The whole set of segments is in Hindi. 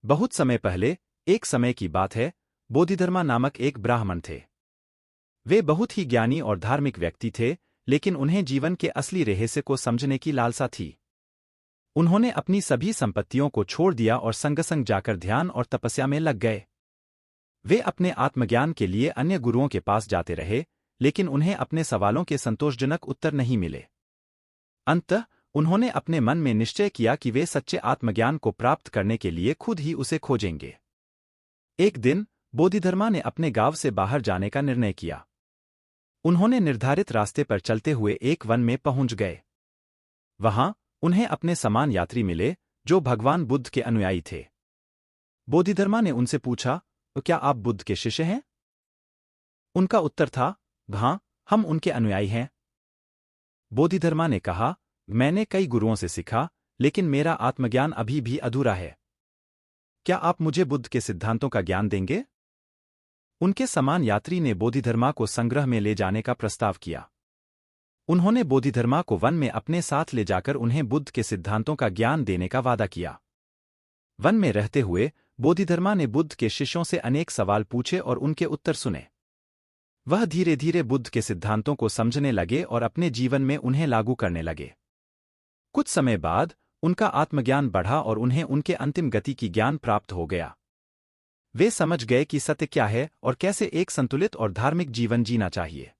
बहुत समय पहले, एक समय की बात है, बोधिधर्मा नामक एक ब्राह्मण थे। वे बहुत ही ज्ञानी और धार्मिक व्यक्ति थे, लेकिन उन्हें जीवन के असली रहस्य को समझने की लालसा थी। उन्होंने अपनी सभी संपत्तियों को छोड़ दिया और संग जाकर ध्यान और तपस्या में लग गए। वे अपने आत्मज्ञान के लिए अन्य गुरुओं के पास जाते रहे, लेकिन उन्हें अपने सवालों के संतोषजनक उत्तर नहीं मिले। अंततः उन्होंने अपने मन में निश्चय किया कि वे सच्चे आत्मज्ञान को प्राप्त करने के लिए खुद ही उसे खोजेंगे। एक दिन, बोधिधर्मा ने अपने गांव से बाहर जाने का निर्णय किया। उन्होंने निर्धारित रास्ते पर चलते हुए एक वन में पहुंच गए। वहां उन्हें अपने समान यात्री मिले, जो भगवान बुद्ध के अनुयायी थे। बोधिधर्मा ने उनसे पूछा, तो क्या आप बुद्ध के शिष्य हैं? उनका उत्तर था, हाँ, हम उनके अनुयायी हैं। बोधिधर्मा ने कहा, मैंने कई गुरुओं से सीखा, लेकिन मेरा आत्मज्ञान अभी भी अधूरा है। क्या आप मुझे बुद्ध के सिद्धांतों का ज्ञान देंगे? उनके समान यात्री ने बोधिधर्मा को संग्रह में ले जाने का प्रस्ताव किया। उन्होंने बोधिधर्मा को वन में अपने साथ ले जाकर उन्हें बुद्ध के सिद्धांतों का ज्ञान देने का वादा किया। वन में रहते हुए, बोधिधर्मा ने बुद्ध के शिष्यों से अनेक सवाल पूछे और उनके उत्तर सुने। वह धीरे धीरे बुद्ध के सिद्धांतों को समझने लगे और अपने जीवन में उन्हें लागू करने लगे। कुछ समय बाद, उनका आत्मज्ञान बढ़ा और उन्हें उनके अंतिम गति की ज्ञान प्राप्त हो गया। वे समझ गए कि सत्य क्या है और कैसे एक संतुलित और धार्मिक जीवन जीना चाहिए।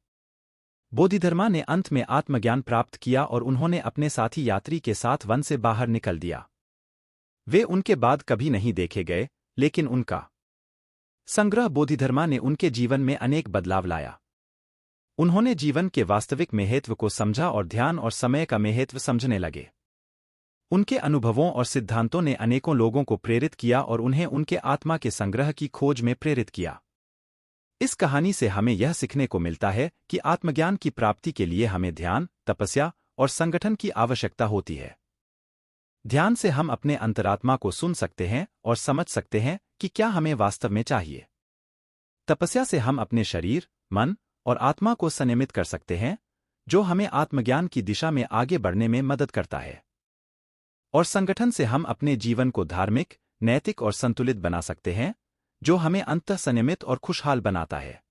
बोधिधर्मा ने अंत में आत्मज्ञान प्राप्त किया और उन्होंने अपने साथी यात्री के साथ वन से बाहर निकल दिया। वे उनके बाद कभी नहीं देखे गए, लेकिन उनका संग्रह बोधिधर्मा ने उनके जीवन में अनेक बदलाव लाया। उन्होंने जीवन के वास्तविक महत्व को समझा और ध्यान और समय का महत्व समझने लगे। उनके अनुभवों और सिद्धांतों ने अनेकों लोगों को प्रेरित किया और उन्हें उनके आत्मा के संग्रह की खोज में प्रेरित किया। इस कहानी से हमें यह सीखने को मिलता है कि आत्मज्ञान की प्राप्ति के लिए हमें ध्यान, तपस्या और संगठन की आवश्यकता होती है। ध्यान से हम अपने अंतरात्मा को सुन सकते हैं और समझ सकते हैं कि क्या हमें वास्तव में चाहिए। तपस्या से हम अपने शरीर, मन और आत्मा को संयमित कर सकते हैं, जो हमें आत्मज्ञान की दिशा में आगे बढ़ने में मदद करता है। और संगठन से हम अपने जीवन को धार्मिक, नैतिक और संतुलित बना सकते हैं, जो हमें अंततः संयमित और खुशहाल बनाता है।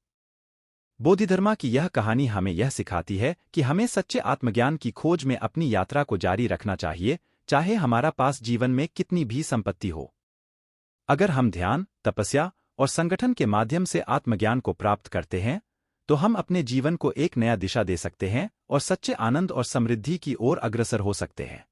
बोधिधर्मा की यह कहानी हमें यह सिखाती है कि हमें सच्चे आत्मज्ञान की खोज में अपनी यात्रा को जारी रखना चाहिए, चाहे हमारा पास जीवन में कितनी भी संपत्ति हो। अगर हम ध्यान, तपस्या और संगठन के माध्यम से आत्मज्ञान को प्राप्त करते हैं, तो हम अपने जीवन को एक नया दिशा दे सकते हैं और सच्चे आनंद और समृद्धि की ओर अग्रसर हो सकते हैं।